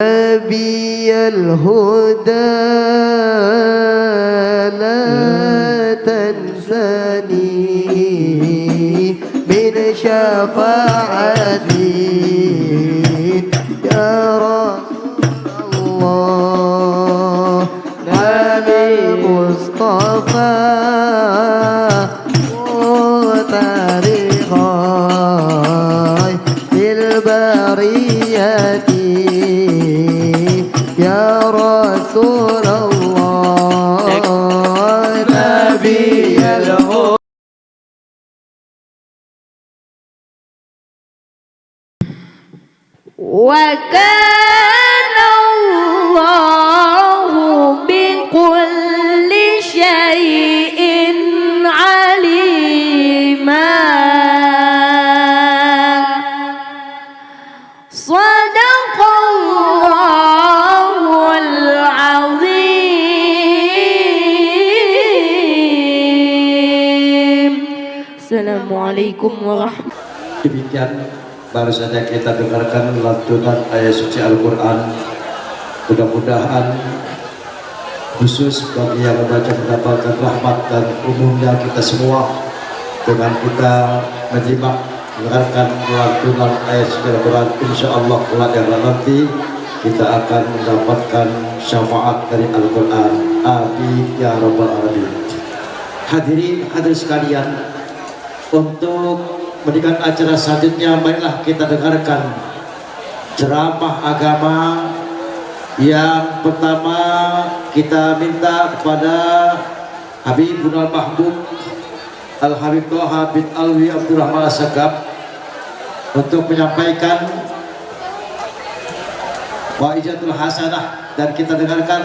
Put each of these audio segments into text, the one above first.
نبي الهدى لا تنسني من شفاعتي يا رسول الله نبي مصطفى وتاريخي للبرية يا رسول الله نبي الهدى. وكان الله بكل شيء عليما. صدق الله العظيم. السلام عليكم ورحمة الله. Demikian baru saja kita dengarkan lantunan ayat suci Al-Quran. Mudah-mudahan khusus bagi yang membaca mendapatkan rahmat, dan umumnya kita semua dengan kita menyimak mendengarkan lantunan ayat suci Al-Quran, insya Allah kelak yang nanti kita akan mendapatkan syafaat dari Al-Quran. Amin ya rabbal alamin. Hadirin sekalian, untuk mendengar acara selanjutnya, marilah kita dengarkan ceramah agama. Yang pertama kita minta kepada Habibun Al-Mahbub Al-Habib Toha bin Alwi Abdurrahman As-Sagaf untuk menyampaikan wa'izatul hasanah, dan kita dengarkan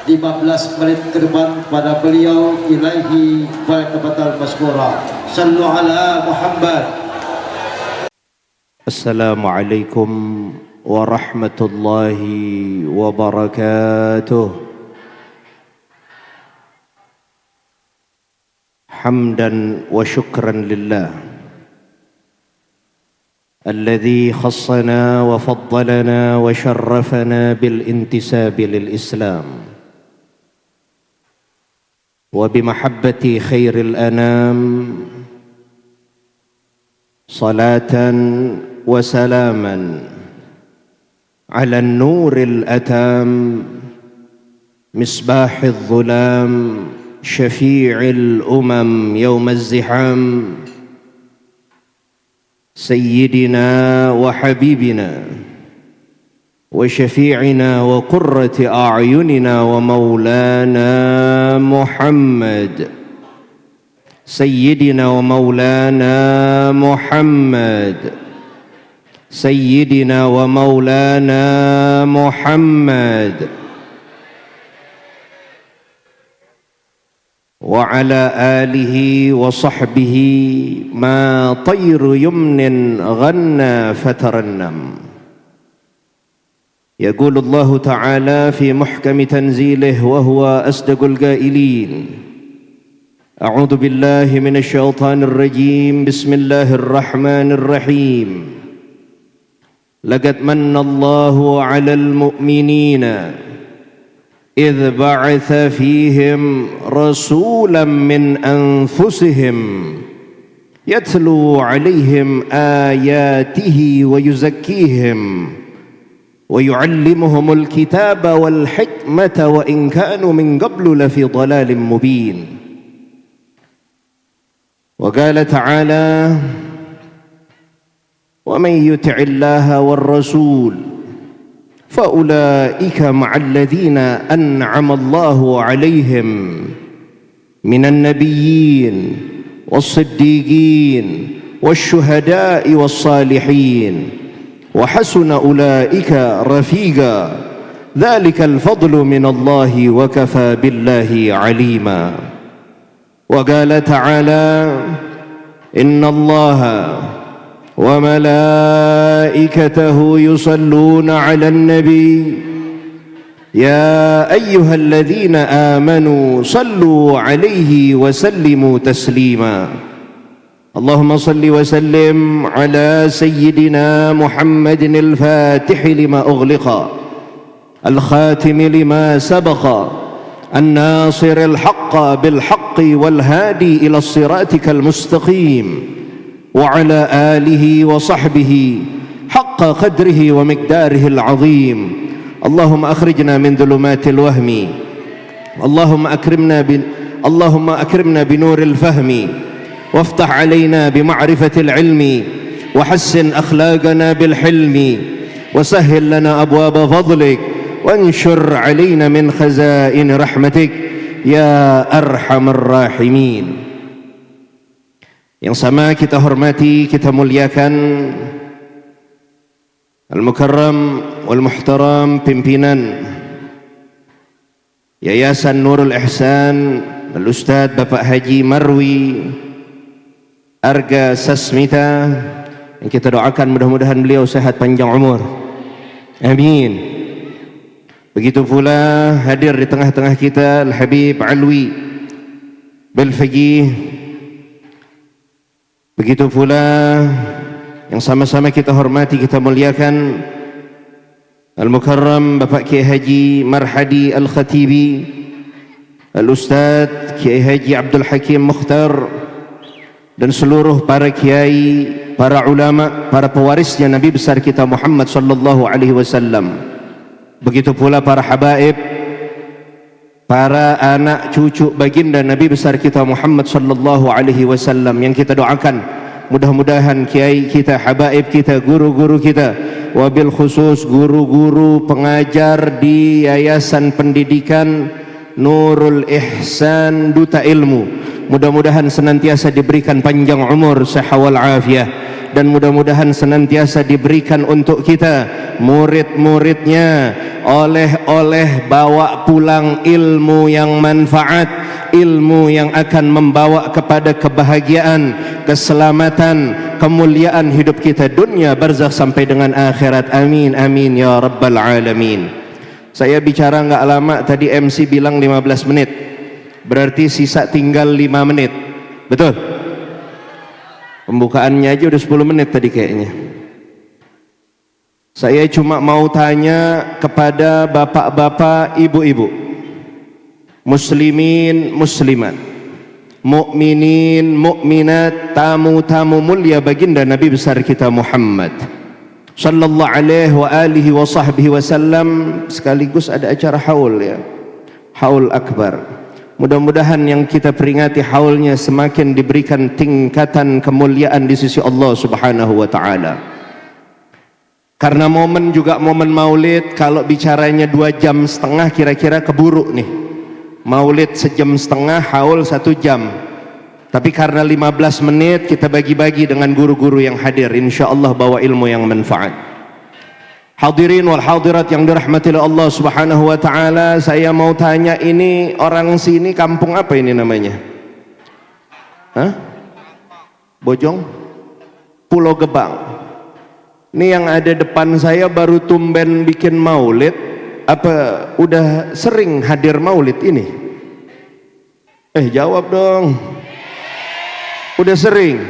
15 menit ke depan pada beliau. Ilaihi falaqabatal maskura. Sallu ala Muhammad. Assalamualaikum warahmatullahi wabarakatuh. Hamdan wa syukran lillah alladhi khassana wa faddalana wa syarrafana bil intisabi lil Islam وبمحبة خير الأنام صلاة وسلاما على النور الأتام مصباح الظلام شفيع الأمم يوم الزحام سيدنا وحبيبنا وشفيعنا وقرة أعيننا ومولانا محمد سيدنا ومولانا محمد سيدنا ومولانا محمد وعلى آله وصحبه ما طير يمن غنى فترنم. يقول الله تعالى في محكم تنزيله وهو أصدق القائلين: أعوذ بالله من الشيطان الرجيم، بسم الله الرحمن الرحيم. لقد من الله على المؤمنين إذ بعث فيهم رسولا من أنفسهم يتلو عليهم آياته ويزكيهم ويعلمهم الكتاب والحكمة وإن كانوا من قبل لفي ضلال مبين. وقال تعالى: ومن يطع الله والرسول فأولئك مع الذين أنعم الله عليهم من النبيين والصديقين والشهداء والصالحين وحسن أولئك رفيقا ذلك الفضل من الله وكفى بالله عليما. وقال تعالى: إن الله وملائكته يصلون على النبي يا أيها الذين آمنوا صلوا عليه وسلموا تسليما. اللهم صل وسلم على سيدنا محمد الفاتح لما أغلق الخاتم لما سبق الناصر الحق بالحق والهادي إلى صراطك المستقيم وعلى آله وصحبه حق قدره ومقداره العظيم. اللهم أخرجنا من ظلمات الوهم، اللهم أكرمنا بنور الفهم، وافتح علينا بمعرفة العلم، وحسن أخلاقنا بالحلم، وسهل لنا أبواب فضلك، وانشر علينا من خزائن رحمتك ya arhamar rahimin. Yang sama kita hormati, kita muliakan Al-Mukarram wal Muhtaram pimpinan Yayasan Nurul Ihsan Al-Ustadz Bapak Haji Marwi Arga Sasmita, yang kita doakan mudah-mudahan beliau sehat panjang umur, amin. Begitu pula hadir di tengah-tengah kita Al-Habib Alwi Belfaqih. Begitu pula yang sama-sama kita hormati, kita muliakan Al-Mukarram Bapak Kiai Haji Marhadi Al-Khatibi, Al-Ustadz Kiai Haji Abdul Hakim Mukhtar, dan seluruh para kiai, para ulama, para pewarisnya Nabi besar kita Muhammad sallallahu alaihi wasallam. Begitu pula para habaib, para anak cucu baginda Nabi besar kita Muhammad sallallahu alaihi wasallam, yang kita doakan mudah-mudahan kiai kita, habaib kita, guru-guru kita, wabil khusus guru-guru pengajar di Yayasan Pendidikan Nurul Ihsan Duta Ilmu, mudah-mudahan senantiasa diberikan panjang umur, sehat wal afiah, dan mudah-mudahan senantiasa diberikan untuk kita murid-muridnya oleh bawa pulang ilmu yang manfaat, ilmu yang akan membawa kepada kebahagiaan, keselamatan, kemuliaan hidup kita dunia barzakh sampai dengan akhirat, amin amin ya rabbal alamin. Saya bicara nggak lama tadi, MC bilang 15 menit, berarti sisa tinggal 5 menit, betul? Pembukaannya aja udah 10 menit tadi kayaknya. Saya cuma mau tanya kepada bapak-bapak, ibu-ibu, muslimin, muslimat, mukminin, mukminat, tamu-tamu mulia baginda Nabi besar kita Muhammad sallallahu alaihi wa alihi wa sahbihi wasallam. Sekaligus ada acara haul ya, haul akbar. Mudah-mudahan yang kita peringati haulnya semakin diberikan tingkatan kemuliaan di sisi Allah subhanahu wa ta'ala. Karena momen juga momen maulid, kalau bicaranya 2,5 jam kira-kira keburu nih. Maulid 1,5 jam, haul 1 jam. Tapi karena 15 menit kita bagi-bagi dengan guru-guru yang hadir, insyaallah bawa ilmu yang manfaat. Hadirin wal hadirat yang dirahmati oleh Allah subhanahu wa ta'ala, saya mau tanya, ini orang sini kampung apa ini namanya? Hah? Bojong? Pulau Gebang. Ini yang ada depan saya baru tumben bikin maulid, apa udah sering hadir maulid ini? Jawab dong. Udah sering.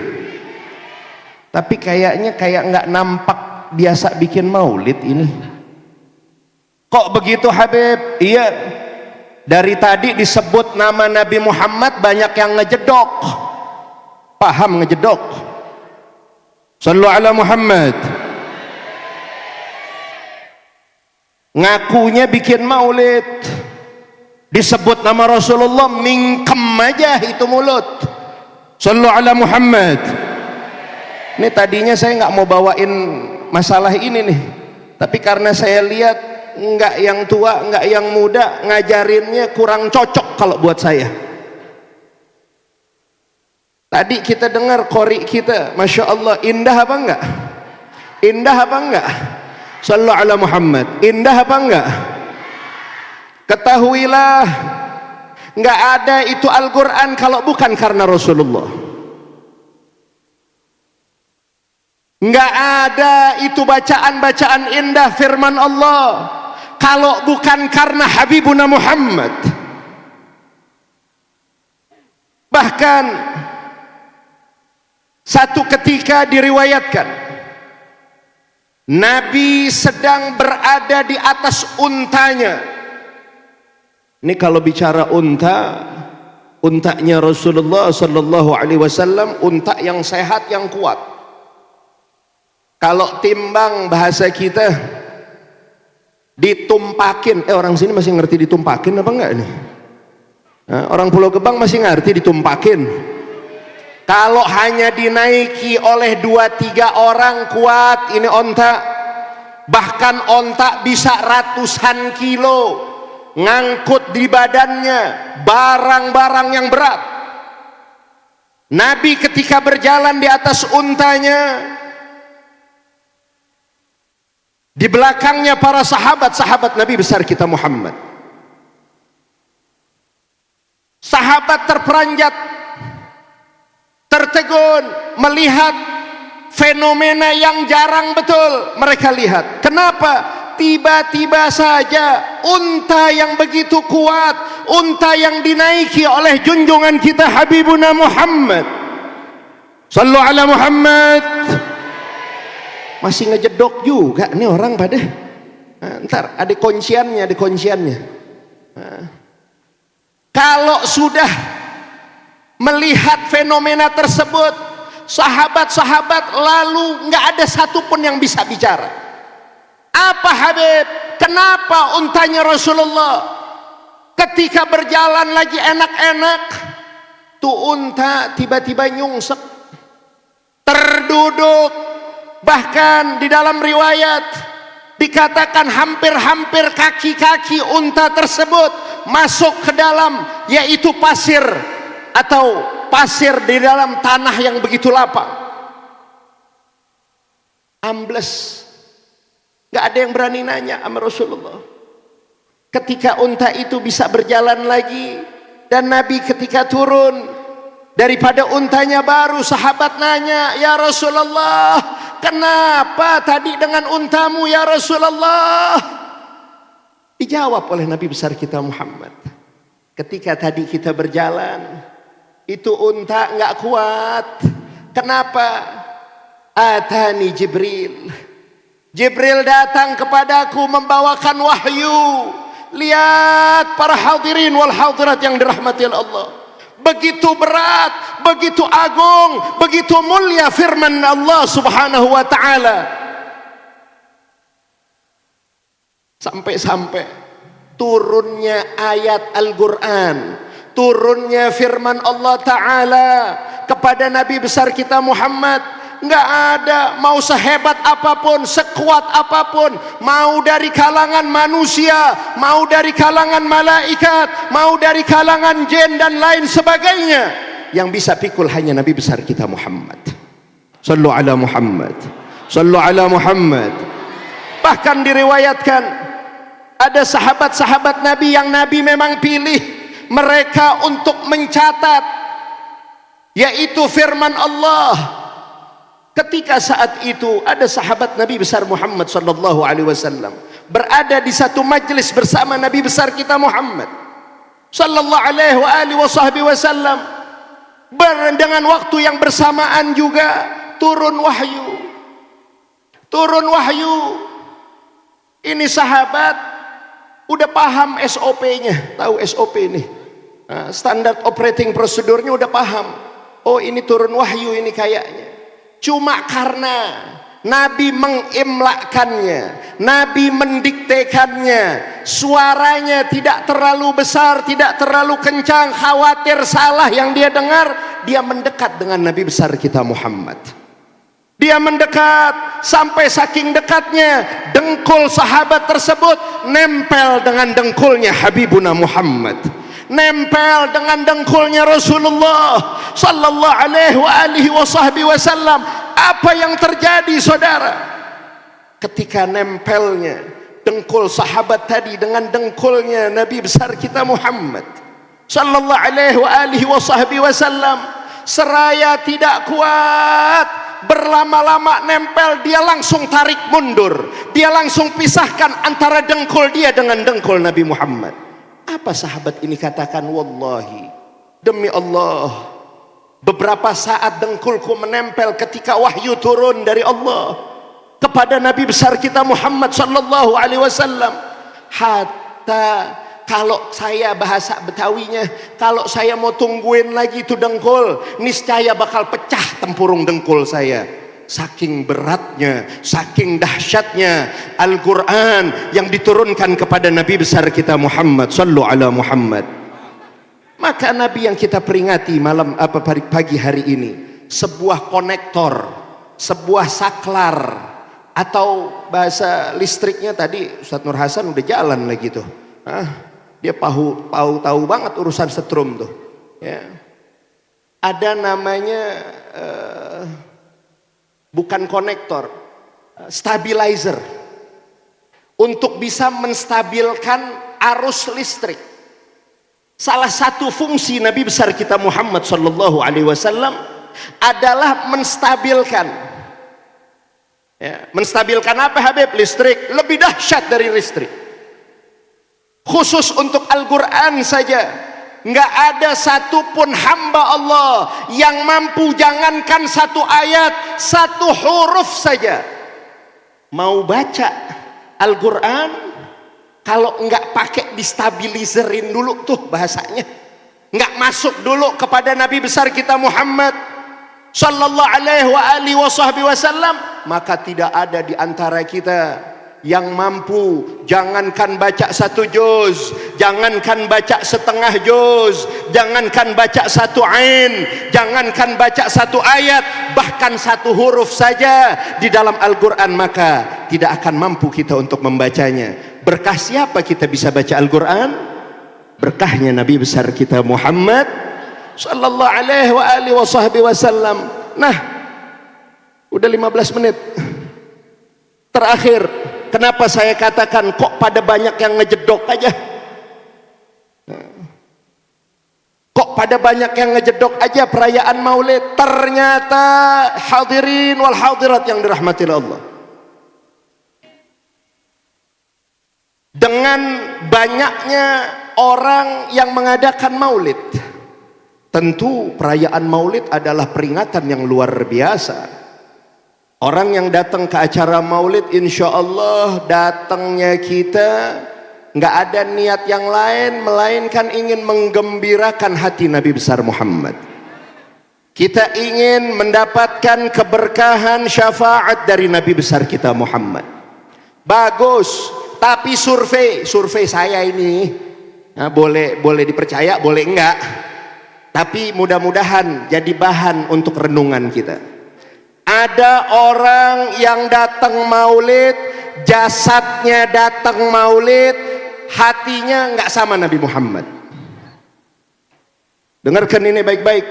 Tapi kayaknya kayak nggak nampak biasa bikin maulid ini. Kok begitu Habib? Iya, dari tadi disebut nama Nabi Muhammad banyak yang ngejedok. Paham ngejedok? Sallu ala Muhammad. Ngakunya bikin maulid, disebut nama Rasulullah, mingkem aja itu mulut. Sallu ala Muhammad. Ini tadinya saya nggak mau bawain masalah ini nih, tapi karena saya lihat nggak yang tua nggak yang muda ngajarinnya kurang cocok kalau buat saya. Tadi kita dengar qori kita, masya Allah, indah apa enggak? Indah apa enggak? Sallu ala Muhammad. Indah apa enggak? Ketahuilah, nggak ada itu Al-Quran kalau bukan karena Rasulullah. Nggak ada itu bacaan-bacaan indah firman Allah kalau bukan karena Habibuna Muhammad. Bahkan satu ketika diriwayatkan Nabi sedang berada di atas untanya. Ini kalau bicara unta, untanya Rasulullah sallallahu alaihi wasallam, unta yang sehat, yang kuat. Kalau timbang bahasa kita, ditumpakin. Orang sini masih ngerti ditumpakin apa enggak nih? Orang Pulau Gebang masih ngerti ditumpakin. Kalau hanya dinaiki oleh 2-3 orang kuat ini onta. Bahkan onta bisa ratusan kilo ngangkut di badannya barang-barang yang berat. Nabi ketika berjalan di atas untanya, di belakangnya para sahabat Nabi besar kita Muhammad. Sahabat terperanjat, tertegun melihat fenomena yang jarang betul mereka lihat. Kenapa? Tiba-tiba saja unta yang begitu kuat, unta yang dinaiki oleh junjungan kita Habibuna Muhammad. Sallu ala Muhammad. Masih ngejedok juga nih orang pada. Ntar ada kunciannya, Kalau sudah melihat fenomena tersebut, sahabat-sahabat lalu nggak ada satupun yang bisa bicara. Apa Habib? Kenapa untanya Rasulullah ketika berjalan lagi enak-enak, tuh unta tiba-tiba nyungsek, terduduk, bahkan di dalam riwayat dikatakan hampir-hampir kaki-kaki unta tersebut masuk ke dalam, yaitu pasir atau pasir di dalam tanah yang begitu lapang. Ambles, nggak ada yang berani nanya sama Rasulullah. Ketika unta itu bisa berjalan lagi, dan Nabi ketika turun daripada untanya, baru sahabat nanya, ya Rasulullah, kenapa tadi dengan untamu ya Rasulullah? Dijawab oleh Nabi besar kita Muhammad, ketika tadi kita berjalan, itu unta nggak kuat. Kenapa? Atani Jibril. Jibril datang kepadaku membawakan wahyu. Lihat para hadirin wal hadirat yang dirahmati Allah. Begitu berat, begitu agung, begitu mulia firman Allah Subhanahu wa taala. Sampai-sampai turunnya ayat Al-Qur'an, turunnya firman Allah taala kepada Nabi besar kita Muhammad. Nggak ada, mau sehebat apapun, sekuat apapun, mau dari kalangan manusia, mau dari kalangan malaikat, mau dari kalangan jin dan lain sebagainya, yang bisa pikul hanya Nabi besar kita Muhammad. Sallu ala Muhammad, sallu ala Muhammad. Bahkan diriwayatkan ada sahabat-sahabat Nabi yang Nabi memang pilih mereka untuk mencatat, yaitu firman Allah. Ketika saat itu ada sahabat Nabi besar Muhammad sallallahu alaihi wasallam berada di satu majlis bersama Nabi besar kita Muhammad sallallahu alaihi wasallam. Dengan waktu yang bersamaan juga turun wahyu. Turun wahyu. Ini sahabat udah paham SOP-nya, tahu SOP ini. Standard operating procedure-nya udah paham. Oh, ini turun wahyu ini kayaknya. Cuma karena Nabi mengimlakkannya, Nabi mendiktekannya, suaranya tidak terlalu besar, tidak terlalu kencang, khawatir salah yang dia dengar, dia mendekat dengan Nabi besar kita Muhammad. Dia mendekat sampai saking dekatnya dengkul sahabat tersebut nempel dengan dengkulnya Habibuna Muhammad, nempel dengan dengkulnya Rasulullah sallallahu alaihi wasallam. Apa yang terjadi saudara ketika nempelnya dengkul sahabat tadi dengan dengkulnya Nabi besar kita Muhammad sallallahu alaihi wasallam? Seraya tidak kuat, berlama-lama nempel, dia langsung tarik mundur, dia langsung pisahkan antara dengkul dia dengan dengkul Nabi Muhammad. Apa sahabat ini katakan? Wallahi, demi Allah, beberapa saat dengkulku menempel ketika wahyu turun dari Allah. kepada Nabi besar kita Muhammad sallallahu alaihi wasallam. Hatta kalau saya bahasa Betawinya, kalau saya mau tungguin lagi itu dengkul, niscaya bakal pecah tempurung dengkul saya. Saking beratnya, saking dahsyatnya Al-Quran yang diturunkan kepada Nabi besar kita Muhammad. Sallu ala Muhammad. Maka Nabi yang kita peringati pagi hari ini, sebuah konektor, sebuah saklar, atau bahasa listriknya tadi Ustadz Nur Hasan udah jalan lagi tuh. Dia tahu banget urusan setrum tuh. Ya. Ada namanya bukan konektor, stabilizer, untuk bisa menstabilkan arus listrik. Salah satu fungsi Nabi besar kita Muhammad sallallahu alaihi wasallam adalah menstabilkan. Ya, menstabilkan apa Habib? Listrik. Lebih dahsyat dari listrik. Khusus untuk Al-Quran saja, nggak ada satupun hamba Allah yang mampu, jangankan satu ayat, satu huruf saja, mau baca Al-Quran, kalau nggak pakai distabilizerin dulu tuh bahasanya, nggak masuk dulu kepada Nabi besar kita Muhammad sallallahu alaihi wasallam, maka tidak ada di antara kita yang mampu, jangankan baca satu juz, jangankan baca setengah juz, jangankan baca satu ain, jangankan baca satu ayat, bahkan satu huruf saja di dalam Al-Quran, maka tidak akan mampu kita untuk membacanya. Berkah siapa kita bisa baca Al-Quran? Berkahnya Nabi besar kita Muhammad sallallahu alaihi wasallam. Nah, udah 15 menit terakhir. Kenapa saya katakan kok pada banyak yang ngejedok aja? Kok pada banyak yang ngejedok aja perayaan Maulid? Ternyata hadirin wal hadirat yang dirahmati Allah, dengan banyaknya orang yang mengadakan Maulid, tentu perayaan Maulid adalah peringatan yang luar biasa. Orang yang datang ke acara Maulid, insya Allah datangnya kita nggak ada niat yang lain melainkan ingin menggembirakan hati Nabi besar Muhammad. Kita ingin mendapatkan keberkahan syafaat dari Nabi besar kita Muhammad. Bagus, tapi survei saya ini, nah, boleh dipercaya, boleh enggak, tapi mudah-mudahan jadi bahan untuk renungan kita. Ada orang yang datang Maulid, jasadnya datang Maulid, hatinya nggak sama Nabi Muhammad. Dengarkan ini baik-baik.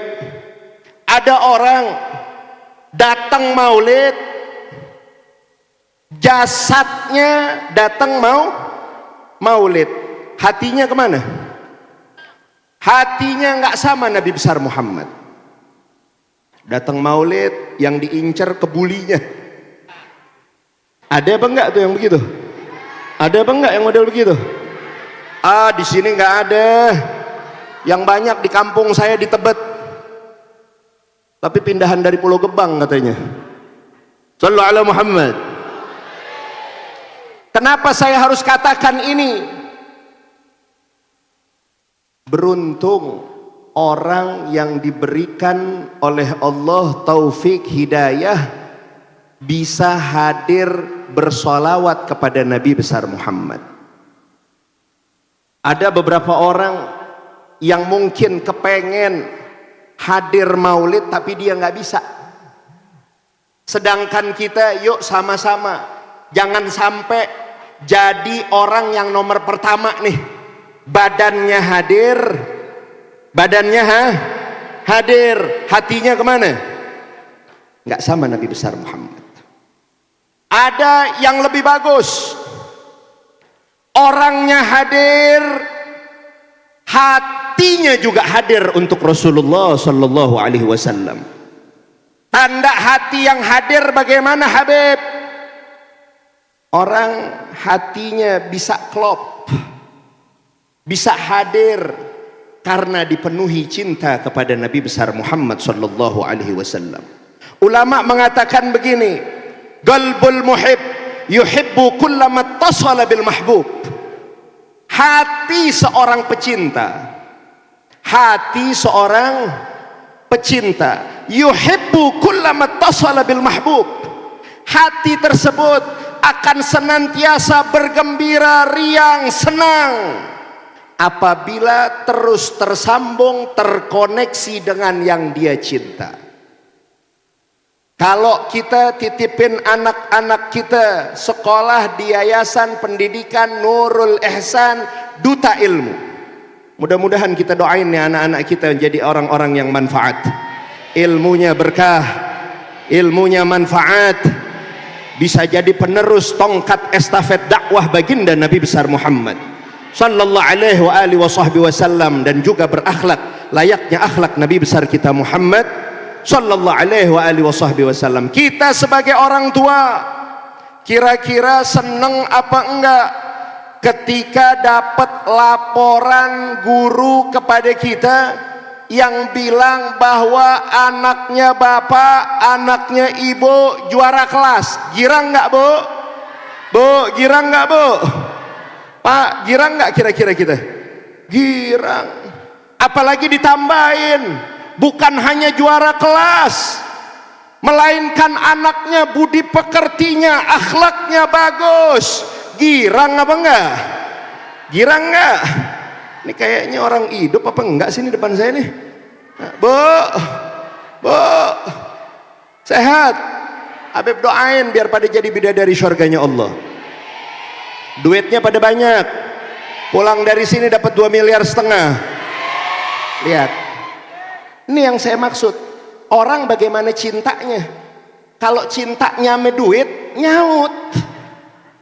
Ada orang datang Maulid, jasadnya datang Maulid, hatinya kemana? Hatinya nggak sama Nabi besar Muhammad. Datang Maulid, yang diincar kebulinya. Ada apa enggak tuh yang begitu? Ada apa enggak yang model begitu? Di sini enggak ada. Yang banyak di kampung saya di Tebet. Tapi pindahan dari Pulau Gebang katanya. Sallu ala Muhammad. Kenapa saya harus katakan ini? Beruntung orang yang diberikan oleh Allah taufik hidayah bisa hadir bersolawat kepada Nabi besar Muhammad. Ada beberapa orang yang mungkin kepengen hadir Maulid tapi dia nggak bisa. Sedangkan kita yuk sama-sama, jangan sampai jadi orang yang nomor pertama nih, badannya hadir, hadir, hatinya kemana? Nggak sama Nabi besar Muhammad. Ada yang lebih bagus, orangnya hadir, hatinya juga hadir untuk Rasulullah sallallahu alaihi wasallam. Tanda hati yang hadir bagaimana Habib? Orang hatinya bisa klop, bisa hadir karena dipenuhi cinta kepada Nabi besar Muhammad sallallahu alaihi wasallam. Ulama mengatakan begini, Qalbul muhib yuhibbu kullama ittasala bil mahbub. Hati seorang pecinta, hati seorang pecinta, yuhibbu kullama ittasala bil mahbub. Hati tersebut akan senantiasa bergembira, riang, senang apabila terus tersambung, terkoneksi dengan yang dia cinta. Kalau kita titipin anak-anak kita sekolah di Yayasan Pendidikan Nurul Ihsan Duta Ilmu, mudah-mudahan kita doain ya anak-anak kita menjadi orang-orang yang manfaat, ilmunya berkah, ilmunya manfaat, bisa jadi penerus tongkat estafet dakwah baginda Nabi besar Muhammad sallallahu alaihi wa alihi wasallam, dan juga berakhlak layaknya akhlak Nabi besar kita Muhammad sallallahu alaihi wa alihi wasallam. Kita sebagai orang tua kira-kira seneng apa enggak ketika dapat laporan guru kepada kita yang bilang bahwa anaknya bapak, anaknya ibu juara kelas? Girang enggak, Bu? Bu, girang enggak, Bu? Pak, girang enggak kira-kira kita? Girang. Apalagi ditambahin, bukan hanya juara kelas, melainkan anaknya budi pekertinya, akhlaknya bagus. Girang apa enggak? Girang enggak? Ini kayaknya orang hidup apa enggak sih ini depan saya nih? Bu, Bu, sehat? Habib doain biar pada jadi bidadari surganya Allah. Duitnya pada banyak, pulang dari sini dapat 2,5 miliar. Lihat, ini yang saya maksud. Orang bagaimana cintanya? Kalau cintanya sama duit, nyaut.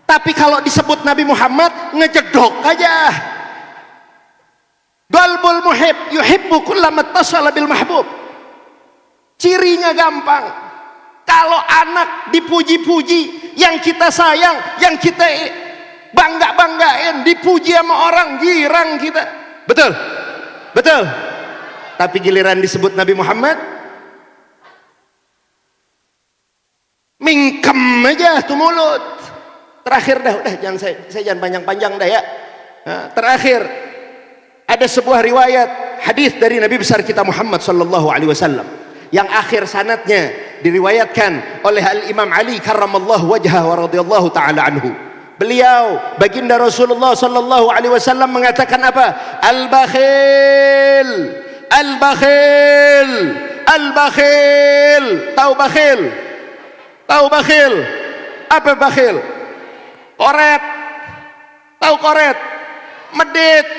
Tapi kalau disebut Nabi Muhammad, ngejedok aja. Qalbul muhib yuhibbu kullama ittasala bil mahbub. Cirinya gampang. Kalau anak dipuji-puji, yang kita sayang, yang kita bangga-banggain, dipuji sama orang, girang kita. Betul? Betul? Tapi giliran disebut Nabi Muhammad, mingkem aja tuh mulut. Terakhir dah, udah jangan saya jangan panjang-panjang dah ya. Nah, terakhir ada sebuah riwayat hadis dari Nabi besar kita Muhammad sallallahu alaihi wasallam yang akhir sanadnya diriwayatkan oleh Al Imam Ali karramallahu wajhahu wa radhiyallahu taala anhu. Beliau baginda Rasulullah sallallahu alaihi wasallam mengatakan apa? Al-bakhil, al-bakhil, al-bakhil. Tahu bakhil? Tahu bakhil? Apa bakhil? Koret. Tahu koret? Medit.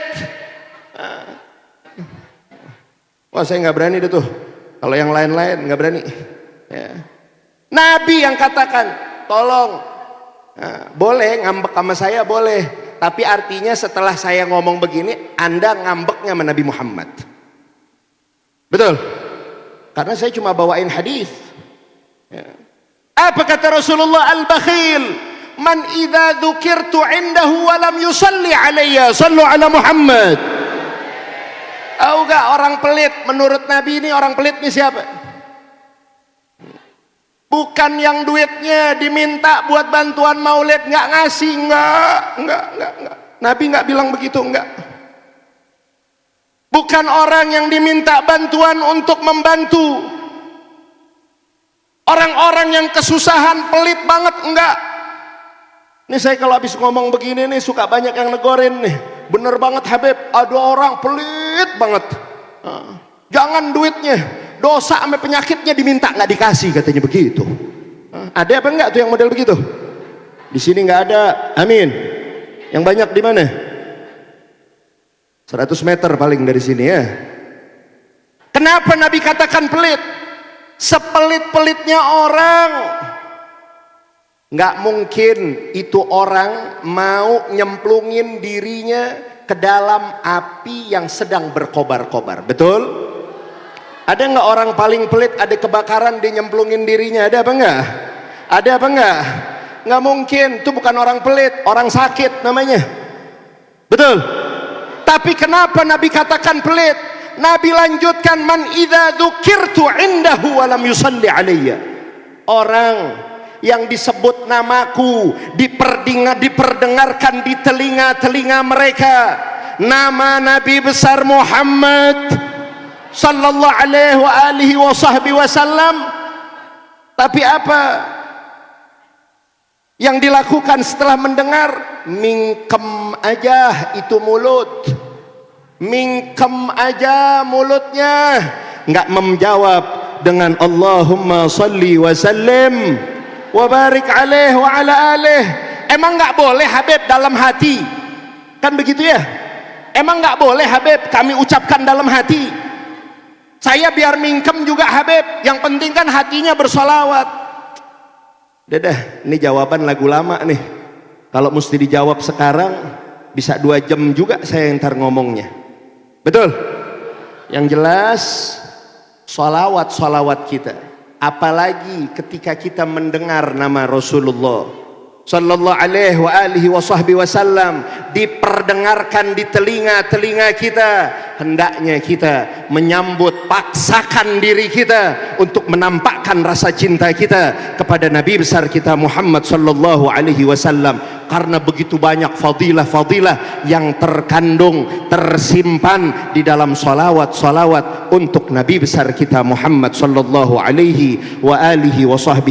Wah, saya nggak berani deh tuh. Kalau yang lain-lain nggak berani. Ya. Nabi yang katakan, tolong, boleh ngambek sama saya boleh, tapi artinya setelah saya ngomong begini, Anda ngambeknya sama Nabi Muhammad. Betul? Karena saya cuma bawain hadis. Ya. Apa kata Rasulullah? Al-bakhil man idza dzukirtu indahu wa lam yusalli alayya sallu ala Muhammad. Tahu gak orang pelit? Menurut Nabi ini orang pelit nih siapa? Bukan yang duitnya diminta buat bantuan maulid nggak ngasih, enggak. Nabi nggak bilang begitu, enggak. Bukan orang yang diminta bantuan untuk membantu orang-orang yang kesusahan, pelit banget, enggak. Ini saya kalau habis ngomong begini nih suka banyak yang negorin nih. Bener banget Habib, ada orang pelit banget. Jangan duitnya, dosa sama penyakitnya diminta nggak dikasih, katanya begitu. Ada apa enggak tuh yang model begitu? Di sini nggak ada, amin. Yang banyak di mana? 100 meter paling dari sini ya. Kenapa Nabi katakan pelit? Sepelit-pelitnya orang, nggak mungkin itu orang mau nyemplungin dirinya ke dalam api yang sedang berkobar-kobar. Betul? Ada nggak orang paling pelit, ada kebakaran dia nyemplungin dirinya? Ada apa enggak? Ada apa enggak? Nggak mungkin. Itu bukan orang pelit, orang sakit namanya. Betul? Tapi kenapa Nabi katakan pelit? Nabi lanjutkan, man idza dzukirtu indahu wa lam yusalli alayya. Orang yang disebut namaku diperdengarkan di telinga-telinga mereka, nama Nabi besar Muhammad sallallahu alaihi wasallam. Tapi apa yang dilakukan setelah mendengar? Mingkem aja itu mulut, mingkem aja mulutnya, nggak menjawab dengan Allahumma salli wa sallim wa barik alaih wa ala alih. Emang nggak boleh Habib dalam hati? Kan begitu ya? Emang nggak boleh Habib kami ucapkan dalam hati? Saya biar mingkem juga Habib, yang penting kan hatinya bersolawat. Dadah, ini jawaban lagu lama nih. Kalau mesti dijawab sekarang bisa 2 jam juga saya ntar ngomongnya. Betul? Yang jelas solawat kita, apalagi ketika kita mendengar nama Rasulullah sallallahu alaihi wasallam diperdengarkan di telinga-telinga kita, hendaknya kita menyambut, paksakan diri kita untuk menampakkan rasa cinta kita kepada Nabi besar kita Muhammad sallallahu alaihi wasallam, karena begitu banyak fadilah-fadilah yang terkandung, tersimpan di dalam salawat-salawat untuk Nabi besar kita Muhammad sallallahu alaihi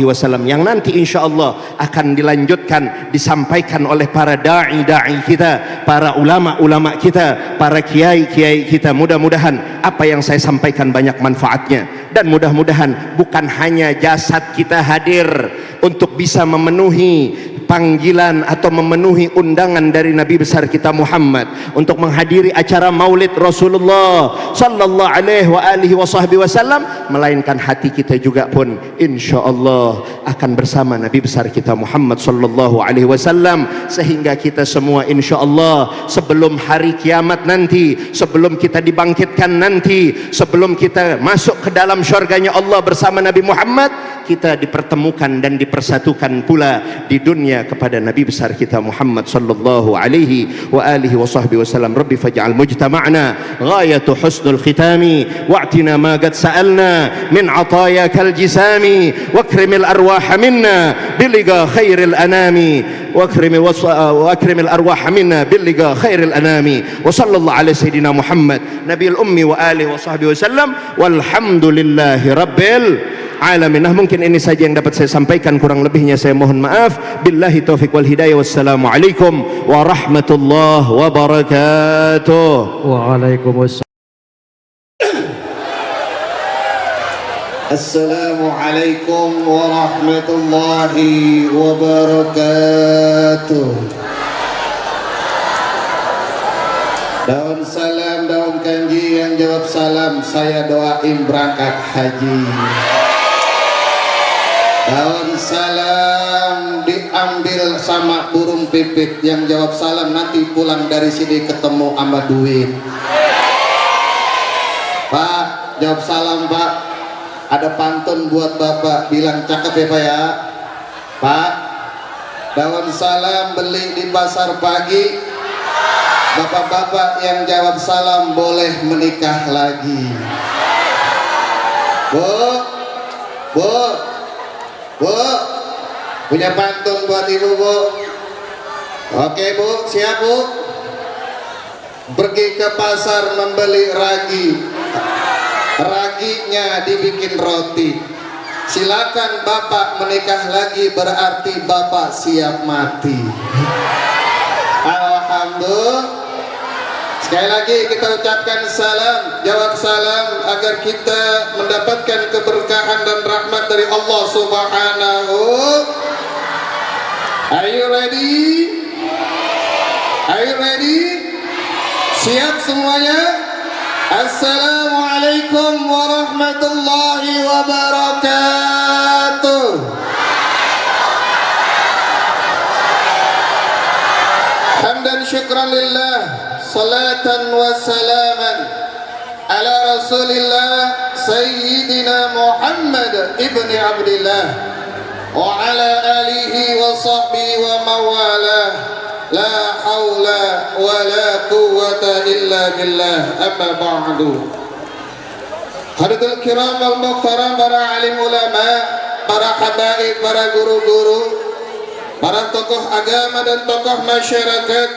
wasallam, yang nanti insyaallah akan dilanjutkan, disampaikan oleh para da'i kita, para ulama-ulama kita, para kiai-kiai kita. Mudah-mudahan apa yang saya sampaikan banyak manfaatnya, dan mudah-mudahan bukan hanya jasad kita hadir untuk bisa memenuhi panggilan atau memenuhi undangan dari Nabi besar kita Muhammad untuk menghadiri acara Maulid Rasulullah sallallahu alaihi wasallam, melainkan hati kita juga pun insyaallah akan bersama Nabi besar kita Muhammad sallallahu alaihi wasallam, sehingga kita semua insyaallah sebelum hari kiamat nanti, sebelum kita dibangkitkan nanti, sebelum kita masuk ke dalam syurganya Allah bersama Nabi Muhammad, kita dipertemukan dan dipersatukan pula di dunia kepada Nabi besar kita Muhammad sallallahu alaihi wasallam. Rabbi faj'al mujtama'na ghayatu husnul khitami wa'tina ma qad sa'alna min 'atayakal jisami wakrimil arwaha minna biliga khairil anami wakrimil arwaha minna biliga khairil anami wa sallallahu ala sayyidina Muhammad nabiyil ummi wa alihi wa sahbihi wasallam walhamdulillahi rabbil alamin. Nah, mungkin ini saja yang dapat saya sampaikan, kurang lebihnya saya mohon maaf. Billahi taufiq wal hidayah. Wassalamualaikum warahmatullahi wabarakatuh. Waalaikumsalam. Assalamualaikum warahmatullahi wabarakatuh. Daun salam, daun kanji, yang jawab salam saya doain berangkat haji. Daun salam diambil sama burung pipit, yang jawab salam nanti pulang dari sini ketemu sama duit. Pak, jawab salam Pak, ada pantun buat Bapak, bilang cakep ya Pak ya. Pak, daun salam beli di pasar pagi, bapak-bapak yang jawab salam boleh menikah lagi. Bu, punya pantun buat ibu Bu. Oke Bu, siap Bu. Pergi ke pasar membeli ragi, raginya dibikin roti. Silakan bapak menikah lagi, berarti bapak siap mati. Alhamdulillah. Sekali lagi kita ucapkan salam, jawab salam agar kita mendapatkan keberkahan dan rahmat dari Allah Subhanahu. Are you ready? Are you ready? Siap semuanya? Assalamualaikum warahmatullahi wabarakatuh. Hamdan syukran lillah, salatan wa salaman ala rasulillah sayyidina Muhammad ibni Abdillah wa ala alihi wa sahbihi wa mawala, la hawla wa la quwwata illa billah, amma ba'du. Hadirin kiram wal muhtaram, para alim ulama, para habaib, para guru-guru, para tokoh agama dan tokoh masyarakat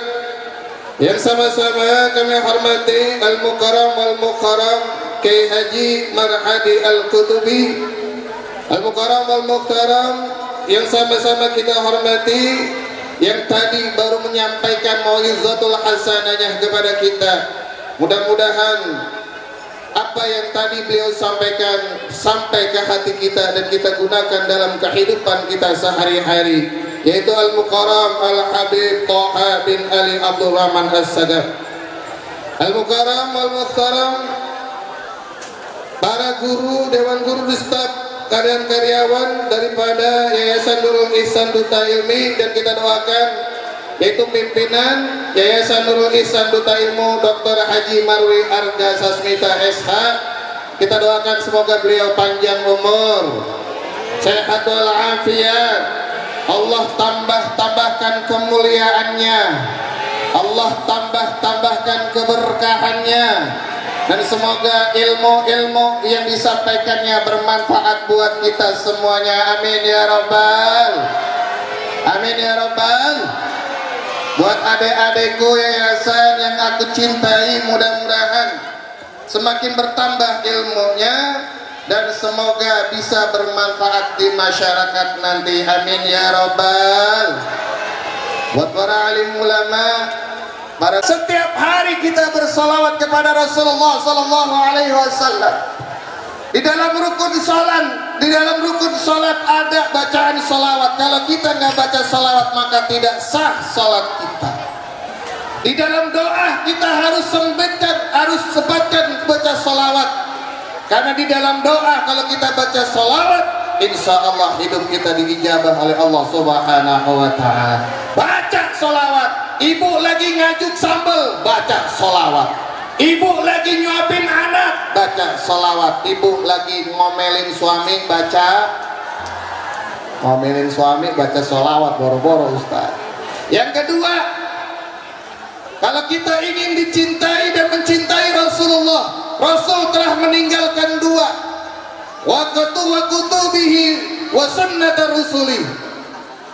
yang sama-sama kami hormati Al-Mukarram wal-Mukarram Kiai Haji Marhadi Al-Qutubi, Al-Mukarram wal-Muhtaram yang sama-sama kita hormati, yang tadi baru menyampaikan mau'izatul hasanahnya kepada kita. Mudah-mudahan apa yang tadi beliau sampaikan sampai ke hati kita dan kita gunakan dalam kehidupan kita sehari-hari, yaitu Al-Mukarram Al-Habib Thaha bin Ali Abdul Rahman As-Sadaf, Al-Mukarram Wal-Muhtaram, para guru, dewan guru, staf dan karyawan daripada Yayasan Nurul Ihsan Duta Ilmi, dan kita doakan yaitu pimpinan Yayasan Nurul Ihsan Duta Ilmu Dr. Haji Marwi Arga Sasmita SH. Kita doakan semoga beliau panjang umur, sehat walafiat, Allah tambahkan kemuliaannya, Allah tambahkan keberkahannya, dan semoga ilmu-ilmu yang disampaikannya bermanfaat buat kita semuanya. Amin ya Rabbal, amin ya Rabbal. Buat adik-adikku yayasan yang aku cintai, mudah-mudahan semakin bertambah ilmunya dan semoga bisa bermanfaat di masyarakat nanti. Amin ya Rabbal. Buat para alim ulama, setiap hari kita bersalawat kepada Rasulullah Sallallahu Alaihi Wasallam. Di dalam rukun salat, ada bacaan salawat. Kalau kita nggak baca salawat maka tidak sah salat kita. Di dalam doa kita harus sebutkan baca salawat. Karena di dalam doa kalau kita baca salawat, insya Allah hidup kita diijabah oleh Allah Subhanahu Wa Taala. Baca salawat. Ibu lagi ngajuk sambal, baca salawat. Ibu lagi nyuapin anak, baca salawat. Ibu lagi ngomelin suami, baca salawat. Boro-boro Ustaz. Yang kedua, kalau kita ingin dicintai dan mencintai Rasulullah, Rasul telah meninggalkan dua, wa kutubihi wa sunnata rusuli.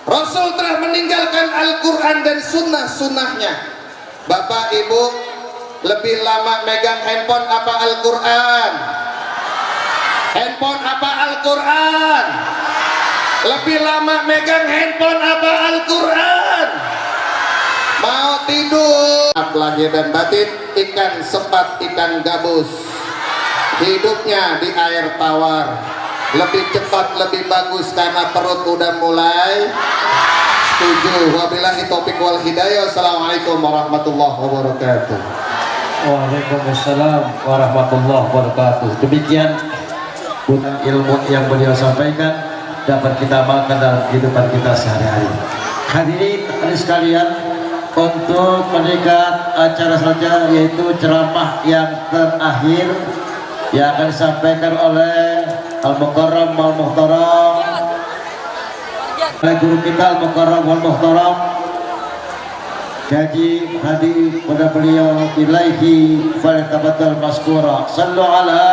Rasul telah meninggalkan Al-Quran dan sunnah-sunnahnya. Bapak Ibu lebih lama megang handphone apa Al-Quran? Handphone apa Al-Quran? Lebih lama megang handphone apa Al-Quran? Mau tidur, lahir dan batin, ikan sepat, ikan gabus, hidupnya di air tawar. Lebih cepat, lebih bagus karena perut udah mulai setuju. Wabillahi taufiq wal hidayah. Assalamualaikum warahmatullahi wabarakatuh. Waalaikumsalam warahmatullahi wabarakatuh. Demikian ilmu yang beliau sampaikan dapat kita amalkan dalam kehidupan kita sehari-hari. Hadirin sekalian, untuk mendekat acara selanjutnya yaitu ceramah yang terakhir yang akan disampaikan oleh Al-Mukarram wal-Muhtaram, oleh guru kita Al-Mukarram wal-Muhtaram Haji Hadi pada beliau, ilaihi falyatafaddal maskura. Sallu ala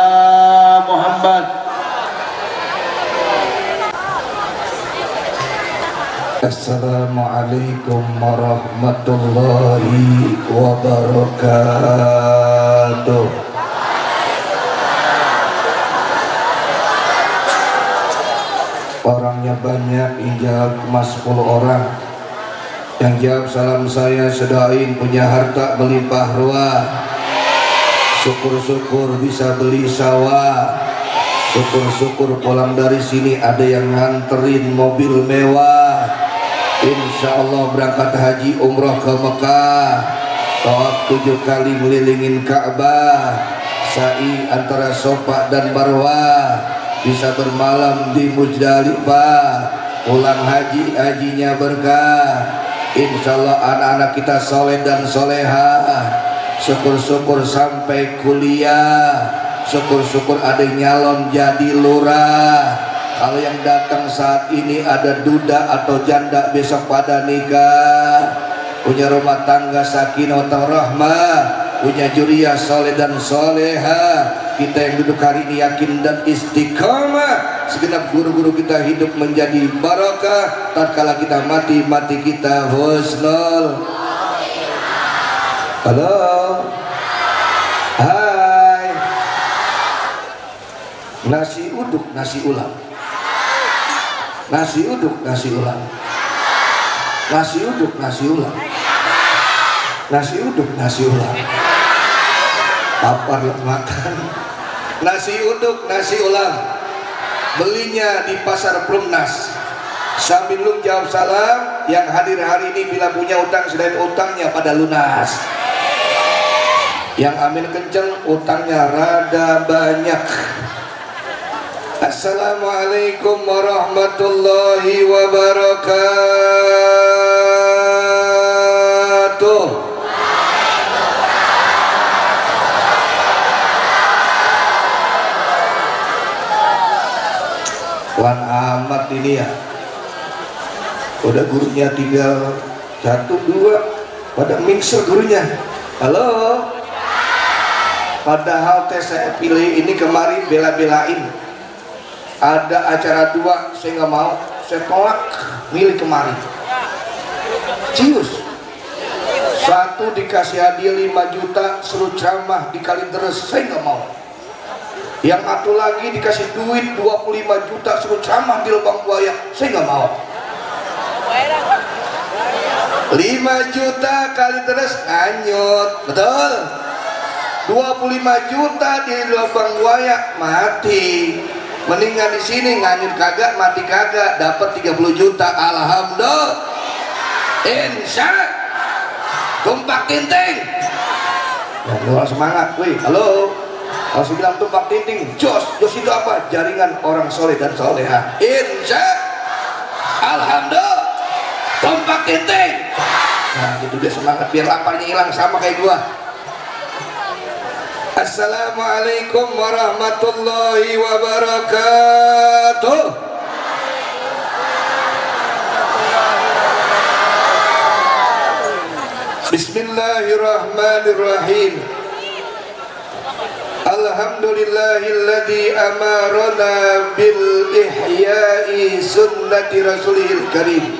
Muhammad. Assalamualaikum warahmatullahi wabarakatuh. Orangnya banyak, ijab cuma 10 orang. Yang jawab salam saya sedain punya harta melimpah ruah. Syukur-syukur bisa beli sawah. Syukur-syukur pulang dari sini ada yang nganterin mobil mewah. Insya Allah berangkat haji umroh ke Mekah, tawaf 7 kali ngelilingin Ka'bah, sa'i antara Safa dan Marwah, bisa bermalam di Muzdalifah, pulang hajinya berkah. Insya Allah anak-anak kita soleh dan soleha. Syukur-syukur sampai kuliah, syukur-syukur ada nyalon jadi lurah. Kalau yang datang saat ini ada duda atau janda besok pada nikah, punya rumah tangga sakinah warahmah, punya juriyah soleh dan soleha. Kita yang duduk hari ini yakin dan istiqamah, segenap guru-guru kita hidup menjadi barakah, tatkala kita mati kita husnul. Halo, hai. Nasi uduk nasi ulam, nasi uduk nasi ulam, nasi uduk nasi ulam, nasi uduk nasi ulam. Lapar makan nasi uduk nasi ulam, belinya di pasar Plumnas. Sambil lu jawab salam, yang hadir hari ini bila punya utang selain utangnya pada lunas. Yang amin kenceng, utangnya rada banyak. Assalamualaikum warahmatullahi wabarakatuh. Wan amat ini ya. Udah gurunya tinggal 1, 2, pada mixer gurunya. Halo. Padahal tes saya pilih ini kemarin bela-belain. Ada acara 2 saya nggak mau, saya tolak, milih kemarin. Cius. 1 dikasih hadiah 5 juta, suruh ceramah di Kalideres, saya nggak mau. Yang satu lagi dikasih duit 25 juta suruh ceramah di Lubang Buaya, saya nggak mau. 5 juta Kalideres anyut, betul. 25 juta di Lubang Buaya mati. Mendingan di sini nganyut kagak, mati kagak, dapat 30 juta. Alhamdulillah. Insya tumpak tinting. Ya, lu semangat, wih. Halo. Harus bilang tumpak tinting, jos itu apa? Jaringan orang soleh dan soleha. Insya alhamdulillah, tumpak tinting. Nah gitu dia semangat, biar laparnya hilang sama kayak gua. Assalamualaikum warahmatullahi wabarakatuh. Bismillahirrahmanirrahim. Alhamdulillahilladzi amarana bil ihya'i sunnati rasulihil karim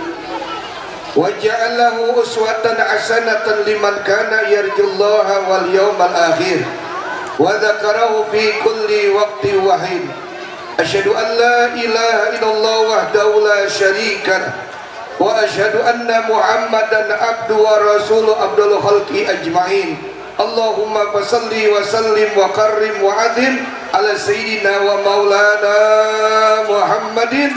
wa ja'alahu uswatan hasanatan liman kana yarjullaha wal yawmal akhir wa dzakarahu fi kulli waqti wahid. Asyhadu an la ilaha illallah wahdahu la syarika lah wa asyhadu anna Muhammadan abdu wa rasuluhu abdul khalqi ajma'in. Allahumma fasalli wa sallim wa karrim wa adhim ala sayyidina wa maulana Muhammadin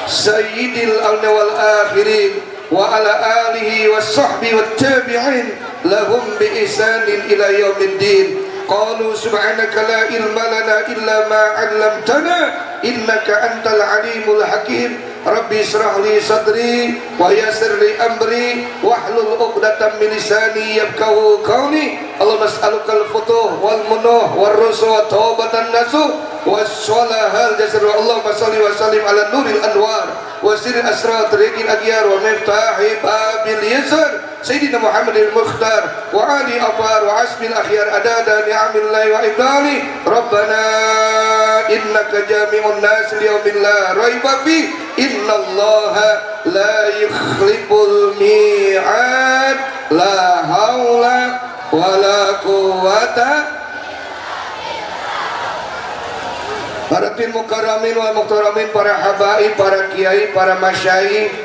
sayyidil awwalin wal akhirin wa ala alihi wa sahbihi wa tabi'in lahum bi ihsanin ila yaumiddin. Qalu subhanaka la ilma lana illa ma 'allamtana innaka antal alimul hakim. Rabbi israh li sadri wa yassir li amri wahlul 'uqdatam min lisani yafqahu qawli. Allahumma as'aluka al-futuh wal munuh war rusul wa taubatan nasuh was salahal jasad. Allahumma salli wa sallim ala nuril anwar wa sirril asrar tariqil aghyar wa miftahi babil yasar sayyidina Muhammadil mukhtar wa ali afar wa asbil akhyar adada ni'amillahi wa idali. Rabbana innaka jami'un nas liyaumin la raiba fi innallaha la yukhliful mi'ad. La haula wala quwwata. Para tin mukaramin wal muktaramin, para habaib, para kiai, para masyayikh,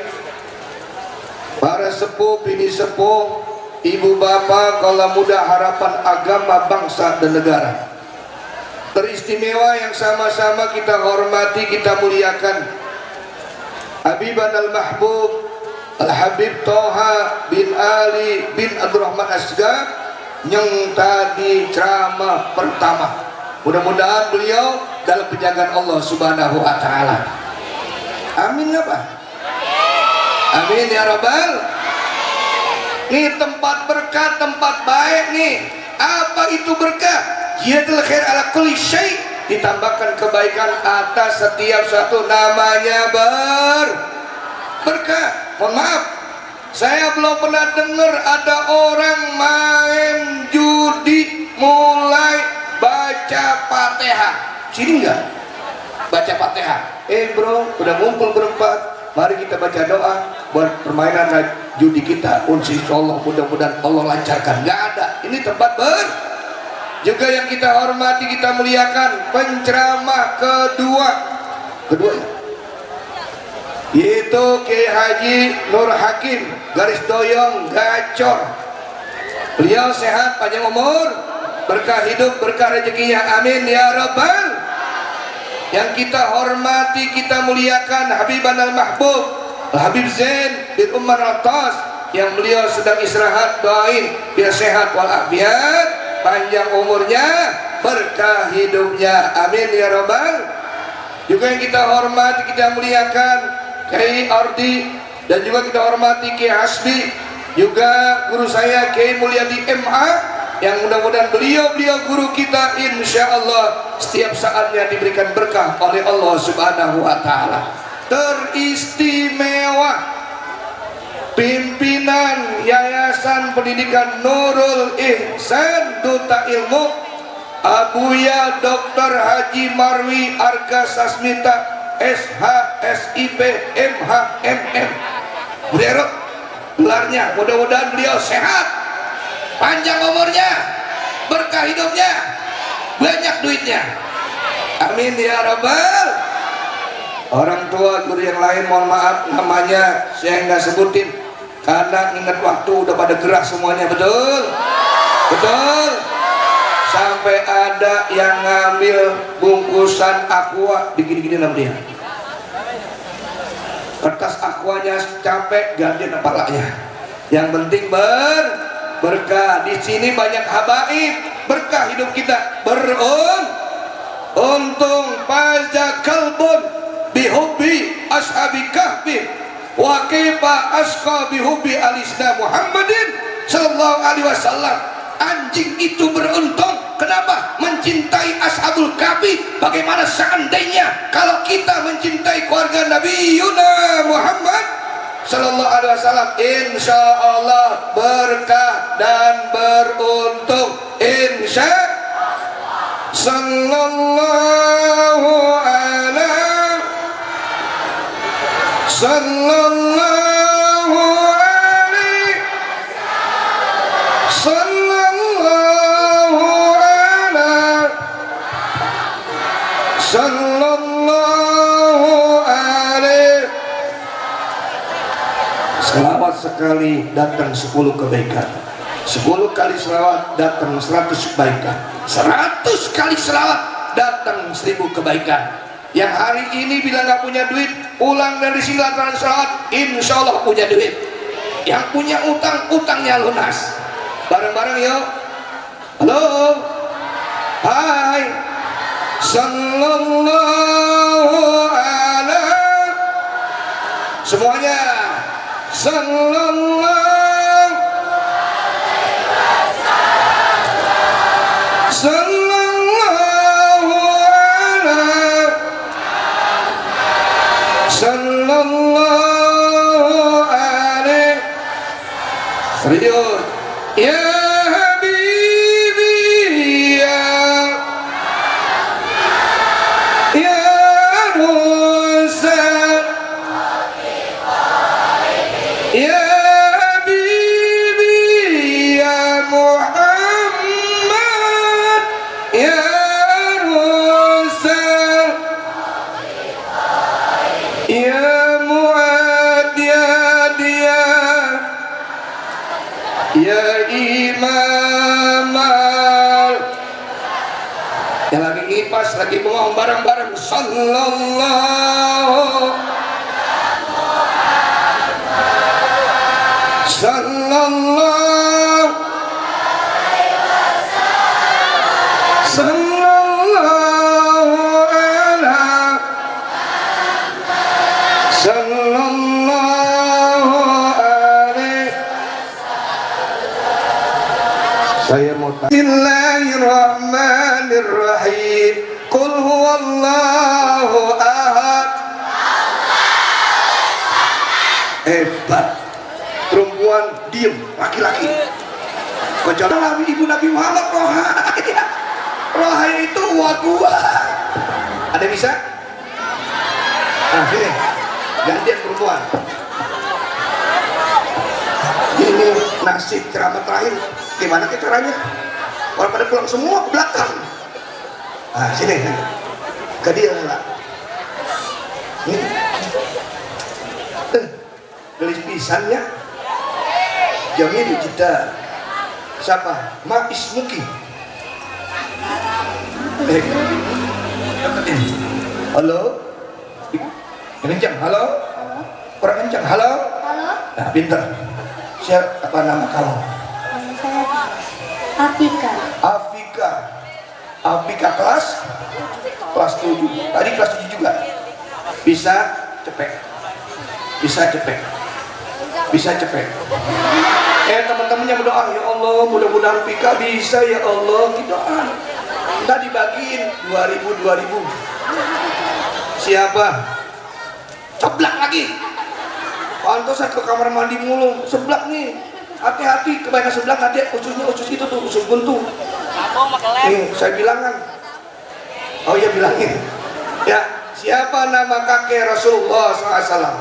para sepuh, bini sepuh, ibu bapak, kaula muda harapan agama bangsa dan negara teristimewa yang sama-sama kita hormati, kita muliakan. Habiban al-Mahbub Al-Habib Toha bin Ali bin Abdurrahman Asgaf yang tadi ceramah pertama. Mudah-mudahan beliau dalam penjagaan Allah Subhanahu wa taala. Amin ya Pak. Amin ya Rabbal. Ini tempat berkah, tempat baik nih. Apa itu berkah? Jihadul khair ala kulli syai', ditambahkan kebaikan atas setiap satu, namanya berkah. Mohon maaf, saya belum pernah dengar ada orang main judi Sini enggak? Baca Fatihah. Bro, udah ngumpul berempat, mari kita baca doa buat permainan judi kita. Insyaallah mudah-mudahan Allah lancarkan. Enggak ada. Ini tempat juga yang kita hormati, kita muliakan, penceramah kedua ya, yaitu Kiai Haji Nur Hakim garis doyong Gacor. Beliau sehat, panjang umur, berkah hidup, berkah rezekinya, amin ya rabbal. Yang kita hormati, kita muliakan Habiban al-Mahbub Habib Zain bin Umar Al-Tas, yang beliau sedang istirahat, doain biar sehat walafiat, panjang umurnya, berkah hidupnya, amin ya rabbal. Juga yang kita hormati, kita muliakan Kiai Ardi, dan juga kita hormati Kiai Hasbi, juga guru saya Kiai Mulyadi MA, yang mudah-mudahan beliau guru kita insya Allah setiap saatnya diberikan berkah oleh Allah Subhanahu wa Ta'ala. Teristimewa pimpinan Yayasan Pendidikan Nurul Ihsan Duta Ilmu, Abuya Dr. Haji Marwi Arga Sasmita SH SIP MH MM. Beliau gelarnya, mudah-mudahan beliau sehat, panjang umurnya, berkah hidupnya, banyak duitnya, amin ya rabbal. Orang tua guru yang lain mohon maaf namanya saya nggak sebutin karena ingat waktu udah pada gerah semuanya, betul? Sampai ada yang ngambil bungkusan aqua digini-gini sama dia, kertas aquanya capek ganti kepalanya. Yang penting berkah. Di sini banyak habaib, berkah hidup kita. Untung faza kalbun bihubbi ashabi kahfi wa kaifa asqa bihubbi alisna Muhammadin sallallahu alaihi wasallam. Anjing itu beruntung. Kenapa? Mencintai ashabul kahfi. Bagaimana seandainya kalau kita mencintai keluarga Nabi Yuna Muhammad sallallahu alaihi wasallam, insya Allah berkah dan beruntung, insya sallallahu alaihi sallallahu alaihi sallallahu alaihi sallallahu alaihi. Selawat sekali datang 10 kebaikan, 10 kali selawat datang 100 kebaikan, 100 kali selawat datang 1000 kebaikan. Yang hari ini bila nggak punya duit, pulang dari sini latihan selawat, insya Allah punya duit. Yang punya utang, utangnya lunas. Bareng-bareng yuk. Halo, hai, sallallahu alaihi, semuanya sallallahu sallallahu alaihi sallallahu alaihi. Serius ya habibi ya Musa ya habibi ya Muhammad ya Musa ya Muad ya dia ya Imam. Yang lagi ngipas, lagi bengong bareng-bareng sallallahu sallallahu sallallahu alaihi sallallahu alaihi. Saya mau tanya. Bismillahirrahmanirrahim. Qul huwallahu ahad. Hebat. Perempuan diem, laki-laki. Kecuali ibu Nabi Muhammad Rohaya. Rohaya itu uang gua. Ada bisa? Nah sini, gantian perempuan. Ini nasib ceramah terakhir. Gimana ke caranya? Orang pada pulang semua ke belakang. Nah sini, ke dia lah. Ini, gelis pisannya. Jamnya di Jeddah. Siapa? Ma Ismuki. Halo. Kencang, halo. Kurang kencang, halo. Nah, pinter. Siapa nama kamu? Saya Afika. Afika. Afika kelas 7. Tadi kelas 7 juga. Bisa cepet. Teman-temannya berdoa, ya Allah, mudah-mudahan Fika bisa ya Allah. Kita entah dibagiin 2000. Siapa? Ceblak lagi. Pantesan ke kamar mandi mulu. Seblak nih. Hati-hati, kebanyakan seblak hati, usus itu tuh, usus buntu. Nih, saya bilang kan. Oh iya bilangin. Ya, siapa nama kakek Rasulullah SAW?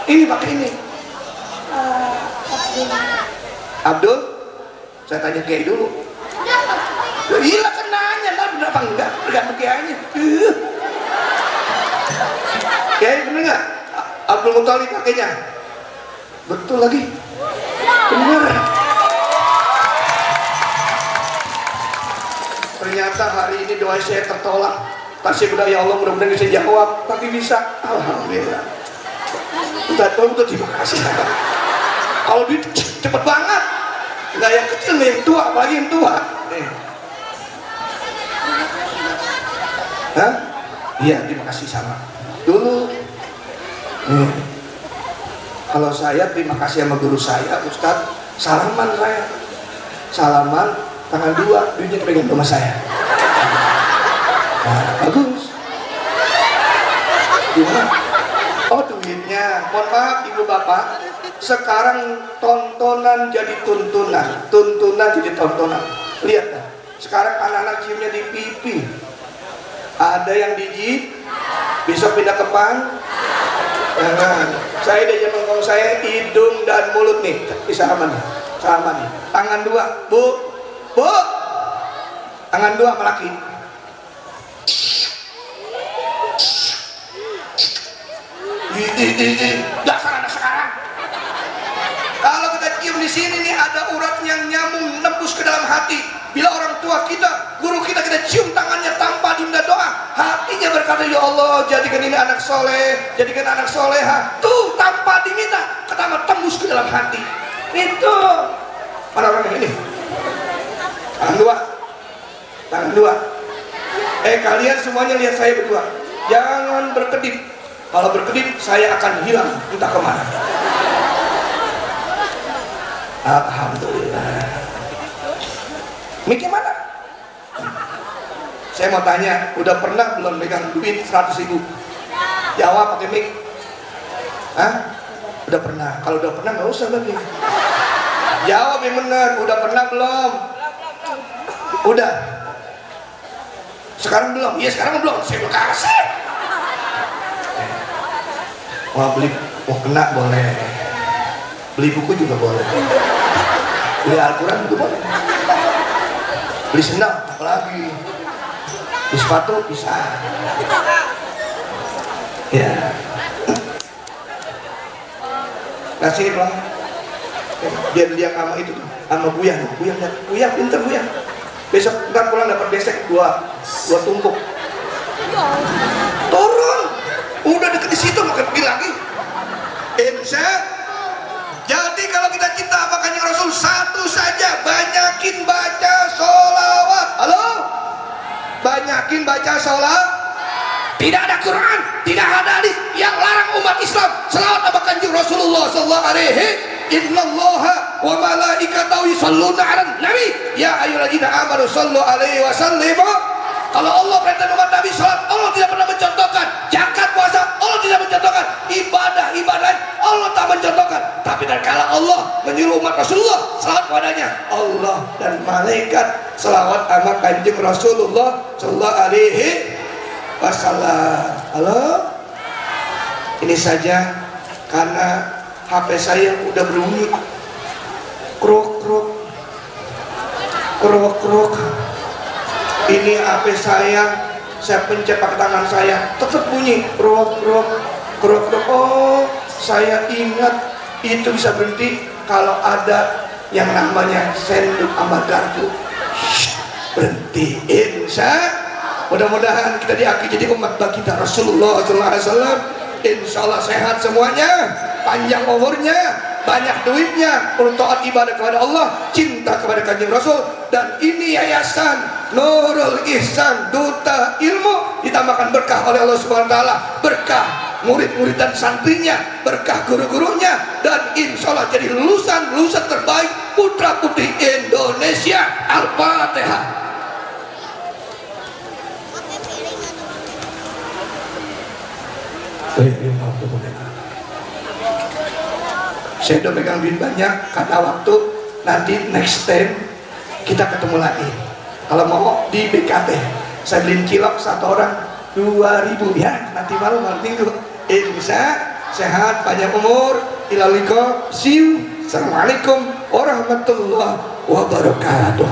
Ini pakai ini. Abdul? Saya tanya Kiai dulu. Ya iya kan nanya, lah bener apa enggak? Tergantung Kiainya. Kiai bener nggak? Abdul Muthalib kakeknya. Betul lagi. Bener. Ternyata hari ini doa saya tertolak. Tasya berdoa, ya Allah mudah-mudahan bisa jawab. Tapi bisa. Alhamdulillah. Udah terima kasih. Kalau duit cepet banget. Nggak yang kecil nih, yang tua, apalagi yang tua. Hah? Iya, terima kasih sama. Dulu kalau saya terima kasih sama guru saya, Ustadz, salaman saya. Salaman tangan 2, duitnya pegang rumah saya. Nah, bagus. Gimana? Oh duitnya, mohon maaf ibu bapak, sekarang tontonan jadi tuntunan, tuntunan jadi tontonan. Lihat kan, sekarang anak-anak ciumnya di pipi, ada yang di jip, besok pindah ke pan. Jangan, saya udah zaman ngomong saya hidung dan mulut nih, bisa aman nih, sama nih. Tangan 2, bu, tangan 2 sama laki. Dasar anak sekarang. Kalau kita cium di sini nih ada urat yang nyambung nembus ke dalam hati. Bila orang tua kita, guru kita cium tangannya tanpa diminta doa, hatinya berkata, ya Allah jadikan ini anak soleh, jadikan anak soleha. Tuh tanpa diminta, pertama tembus ke dalam hati. Itu mana orang ini? Tangan 2. Kalian semuanya lihat saya berdua. Jangan berkedip. Kalau berkedip, saya akan hilang entah kemana. Alhamdulillah. Miknya mana? Saya mau tanya, udah pernah belum megang duit 100.000? Jawab pakai mik. Hah? Udah pernah. Kalau udah pernah nggak usah lagi. Jawab yang benar. Udah pernah belum? Udah. Sekarang belum? Iya sekarang belum. Saya mau kasih. Mau beli, mau kena boleh. Beli buku juga boleh. Beli Al-Quran juga boleh. Beli sendal apalagi. Beli sepatu bisa. Ya. Kasih pelan. Dia lihat sama itu sama Buya pinter Buya. Besok ntar pulang dapat besek dua tumpuk. Turun. Udah deket di situ mau pergi lagi. Insya. Jadi kalau kita cinta sama Kanjeng Rasul, satu saja, banyakin baca sholawat. Halo? Banyakin baca sholawat. Tidak ada Quran, tidak ada hadis yang larang umat Islam selawat sama Kanjeng Rasulullah sallallahu alaihi. Innallaha wa malaikatahu yusholluna 'alan nabi ya ayyuhalladzina amanu shollu alaihi wa sallimu. Kalau Allah perintah umat Nabi salat, Allah tidak pernah mencontohkan. Zakat puasa, Allah tidak mencontohkan. Ibadah Allah tak mencontohkan. Tapi tatkala Allah menyuruh umat Rasulullah salat padanya, Allah dan malaikat selawat sama Kanjeng Rasulullah sallallahu alaihi. wassalam. Halo? Ini saja karena HP saya udah berbunyi kruk kruk kruk kruk. Ini HP saya pencet pakai tangan saya tetap bunyi kruk kruk kruk kruk. Oh, saya ingat itu bisa berhenti kalau ada yang namanya senduk sama garpu. Berhentiin, mudah-mudahan kita diakui jadi umat baginda Rasulullah SAW. Insya Allah sehat semuanya, panjang umurnya, banyak duitnya, untuk taat ibadah kepada Allah, cinta kepada Kanjeng Rasul. Dan ini yayasan Nurul Ihsan Duta Ilmu, ditambahkan berkah oleh Allah Subhanahu Wa Taala, berkah murid-murid dan santrinya, berkah guru-gurunya, dan insya Allah jadi lulusan terbaik putra putri Indonesia. Al-Fatihah. Saya udah pegang duit banyak karena waktu nanti next time kita ketemu lagi. Kalau mau di BKT saya beliin cilok satu orang 2.000 ya, nanti malam minggu. Bisa sehat, panjang umur, ilaliko, see you. Assalamualaikum warahmatullahi wabarakatuh.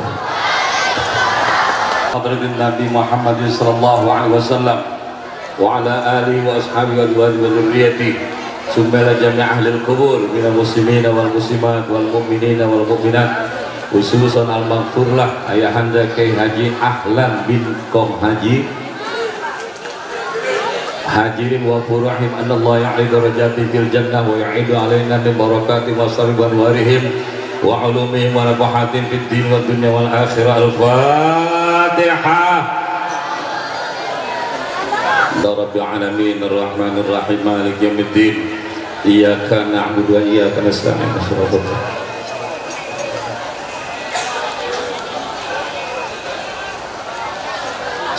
Hadratin Nabi Muhammad sallallahu alaihi wasallam wa ala alihi wa ashabihi wa dzurriyyatihi summa jami' ahli al-qubur minal muslimina wal muslimat wal mu'minina wal mu'minat, khususan al-maghfurlah ayahanda Kyai Haji Ahlan bin Kom Haji Hajirin wa furuhim anallah ya'idu rajati fil jannah wa ya'idu alaina min barakati wa sarban warihim wa ulumihim wa nafahatin fid din wa dunya wal akhirah. Al-Fatihah. Rabbil alamin arrahmanir rahim maliki yaumiddin iyyaka na'budu wa iyyaka nasta'in ihdinas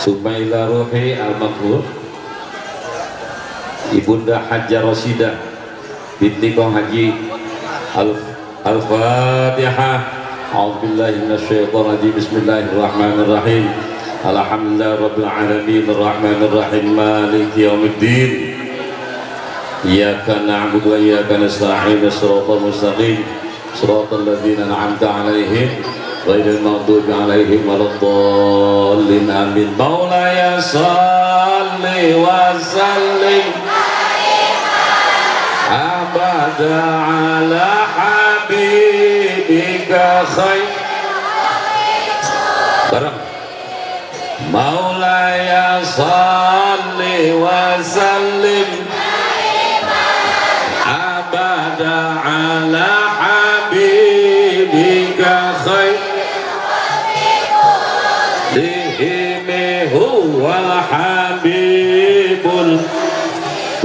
Sumaila ruhi al-maghfur Ibunda Hajjah Rasidah binti Kong Haji Al-Fatihah. A'udzubillahi minasyaitonir rajim. Bismillahirrahmanirrahim. Alhamdulillah rabbil alamin arrahmanir rahim maliki yaumiddin iyyaka na'budu wa iyyaka nasta'in shiratal mustaqim shiratal ladzina an'amta 'alaihim ghairil maghdubi 'alaihim waladdallin amin. Maulaya shalli wa sallim abada ala habibika khair barang Maulaya salli wa sallim abada ala habibika khair dihimi huwal habibul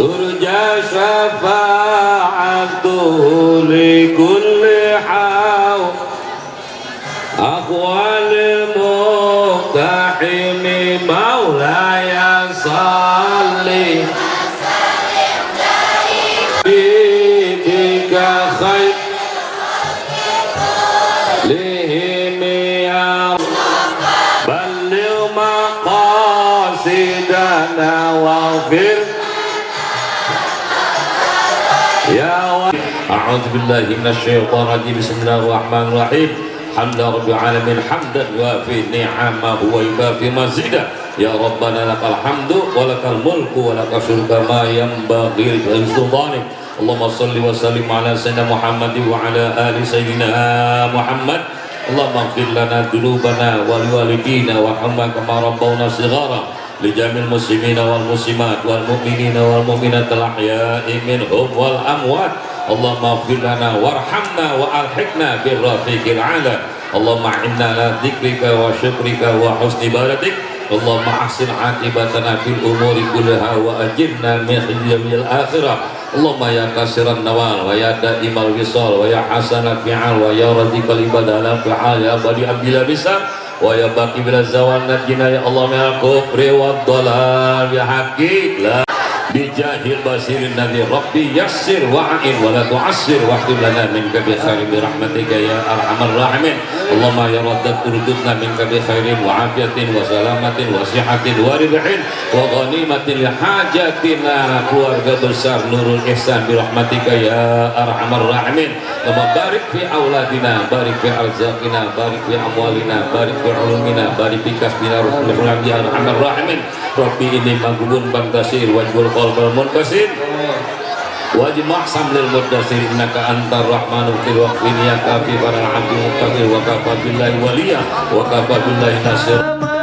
turja syafa'atuhu li kulli haw aqwalil muqtahimi. Maulaya salli bika khair lihimi ya balil maqasidana wafir ya a'udzu billahi minasyaitonir rajim. Bismillahirrahmanirrahim. Hamdan rabbil alamin hamdan yuafi ni'amahu wa yukafi mazidah. Ya Rabbana lakal hamdu wa lakal mulku wa lakal syukru kama yanbaghi li sultanik. Allahumma shalli wa sallim ala sayyidina Muhammad wa ala ali sayyidina Muhammad. Allahumma ighfir lana dhunubana wa liwalidina wa hamma kama rabbawna shighara li jamil muslimina wal muslimat wal mu'minina wal mu'minat al ahya'i minhum wal amwat. Allahumma ighfir lana warhamna wa alhiqna bir rafiqil a'la. Allahumma inna ala dzikrika wa syukrika wa husni ibadatik. Allahumma ahsin aqibatana fil umuri kullaha wa ajirna min khizyil akhirah. Allahumma ya kasiran nawal wa ya daimal wisal wa ya hasanat fi'al wa ya radikal ibadah ala fi'al ya badi abdillah bisa wa ya baqi bila zawal najina ya Allah min al-kufri wa dhalal ya haqiq la bijahil basirin nadhir Rabbi yassir wa'in wa la tu'assir wahtib lana minka bi khairin bi rahmatika ya arhamar rahimin. Allahumma ya raddat urdudna minka bi khairin wa afiyatin wa salamatin wa sihatin wa ribhin wa ghanimatin li hajatina keluarga besar Nurul Ihsan bi rahmatika ya arhamar rahimin. Allahumma barik fi auladina, barik fi arzaqina, barik fi amwalina, barik fi ulumina, barik fi kasbina ya arhamar rahimin. Rabbi ini maghbun bantasir wajbul qalbal munbasir wajma' samlil muddasir innaka antar rahmanul fil waqfin ya kafi para abdul muqtadir wa kafa billahi waliya wa kafa billahi nasir.